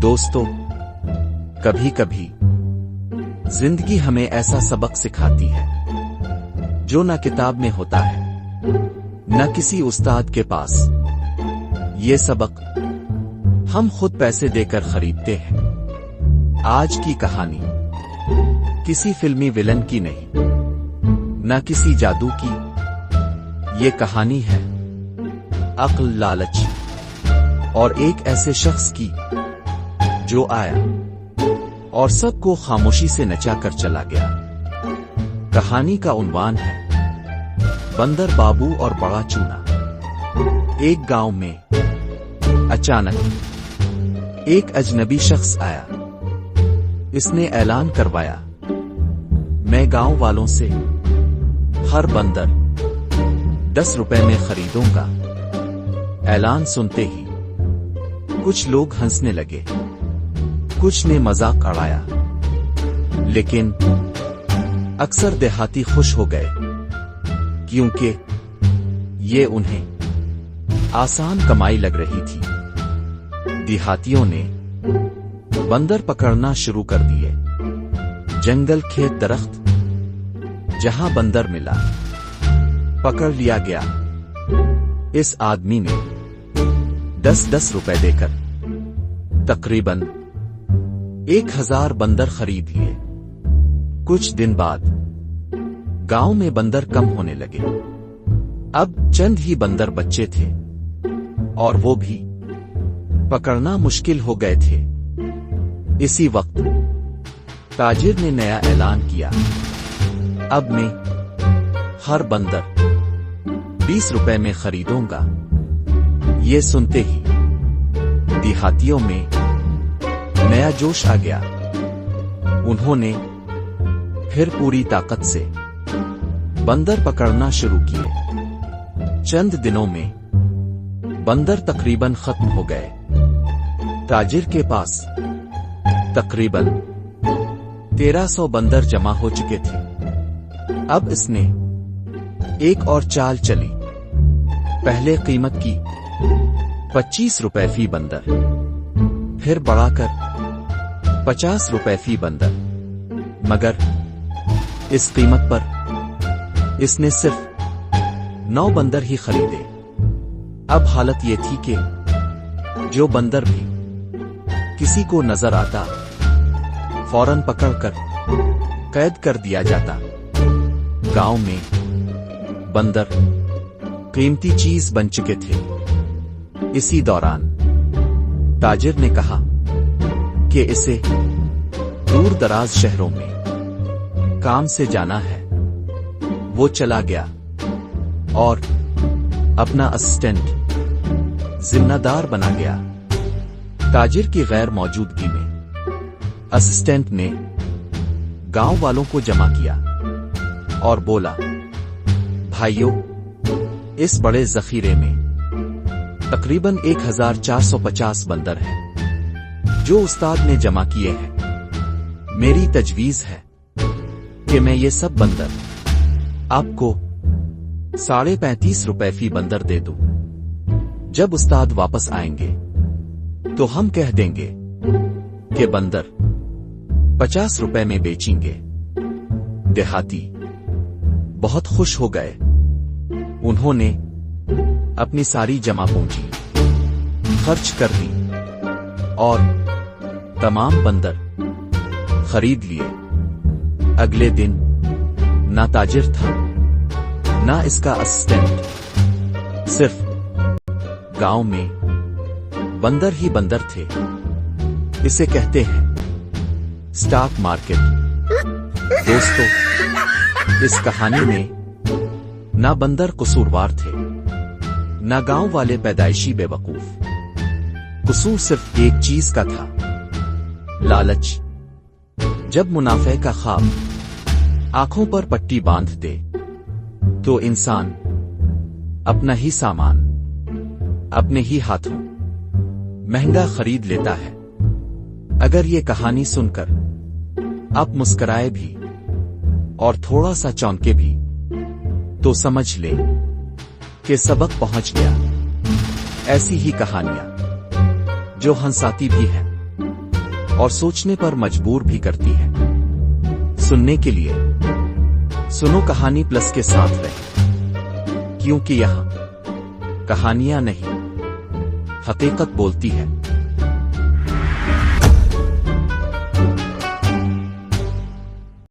दोस्तों, कभी कभी जिंदगी हमें ऐसा सबक सिखाती है जो न किताब में होता है न किसी उस्ताद के पास। ये सबक हम खुद पैसे देकर खरीदते हैं। आज की कहानी किसी फिल्मी विलन की नहीं, न किसी जादू की। ये कहानी है अक्ल, लालच और एक ऐसे शख्स की जो आया और सबको खामोशी से नचा कर चला गया। कहानी का उन्वान है बंदर बाबू और बड़ा चूना। एक गांव में अचानक एक अजनबी शख्स आया। इसने ऐलान करवाया, मैं गांव वालों से हर बंदर 10 रुपए में खरीदूंगा। ऐलान सुनते ही कुछ लोग हंसने लगे, कुछ ने मजाक उड़ाया, लेकिन अक्सर देहाती खुश हो गए क्योंकि ये उन्हें आसान कमाई लग रही थी। देहातियों ने बंदर पकड़ना शुरू कर दिए। जंगल, खेत, दरख्त, जहां बंदर मिला पकड़ लिया गया। इस आदमी ने 10-10 रुपए देकर तकरीबन 1000 बंदर खरीद लिए। कुछ दिन बाद गांव में बंदर कम होने लगे। अब चंद ही बंदर बच्चे थे और वो भी पकड़ना मुश्किल हो गए थे। इसी वक्त ताजिर ने नया ऐलान किया, अब मैं हर बंदर 20 रुपए में खरीदूंगा। ये सुनते ही देहातियों में नया जोश आ गया। उन्होंने फिर पूरी ताकत से बंदर पकड़ना शुरू किए। चंद दिनों में बंदर तकरीबन खत्म हो गए। ताजिर के पास तकरीबन 1300 बंदर जमा हो चुके थे। अब इसने एक और चाल चली। पहले कीमत की 25 रुपए फी बंदर, फिर बढ़ाकर 50 रुपए फी बंदर, मगर इस कीमत पर इसने सिर्फ 9 बंदर ही खरीदे। अब हालत ये थी कि जो बंदर भी किसी को नजर आता फौरन पकड़कर कैद कर दिया जाता। गांव में बंदर कीमती चीज बन चुके थे। इसी दौरान ताजिर ने कहा कि इसे दूर दराज शहरों में काम से जाना है। वो चला गया और अपना असिस्टेंट जिम्मेदार बना गया। ताजिर की गैर मौजूदगी में असिस्टेंट ने गांव वालों को जमा किया और बोला, भाइयों, इस बड़े जखीरे में तकरीबन 1450 बंदर हैं जो उस्ताद ने जमा किए हैं। मेरी तजवीज है कि मैं ये सब बंदर आपको 35.5 रुपए फी बंदर दे दूं। जब उस्ताद वापस आएंगे तो हम कह देंगे कि बंदर 50 रुपए में बेचेंगे। देहाती बहुत खुश हो गए। उन्होंने अपनी सारी जमा पूंजी खर्च कर दी और तमाम बंदर खरीद लिए। अगले दिन ना ताजिर था ना इसका असिस्टेंट, सिर्फ गांव में बंदर ही बंदर थे। इसे कहते हैं स्टॉक मार्केट। दोस्तों, इस कहानी में ना बंदर कसूरवार थे ना गांव वाले पैदाइशी बेवकूफ। कसूर सिर्फ एक चीज का था, लालच। जब मुनाफे का ख्वाब आंखों पर पट्टी बांध दे तो इंसान अपना ही सामान अपने ही हाथों महंगा खरीद लेता है। अगर ये कहानी सुनकर आप मुस्कुराए भी और थोड़ा सा चौंके भी तो समझ ले कि सबक पहुंच गया। ऐसी ही कहानियां जो हंसाती भी हैं और सोचने पर मजबूर भी करती है। सुनने के लिए सुनो कहानी प्लस के साथ रहे, क्योंकि यहाँ कहानियां नहीं, हकीकत बोलती है।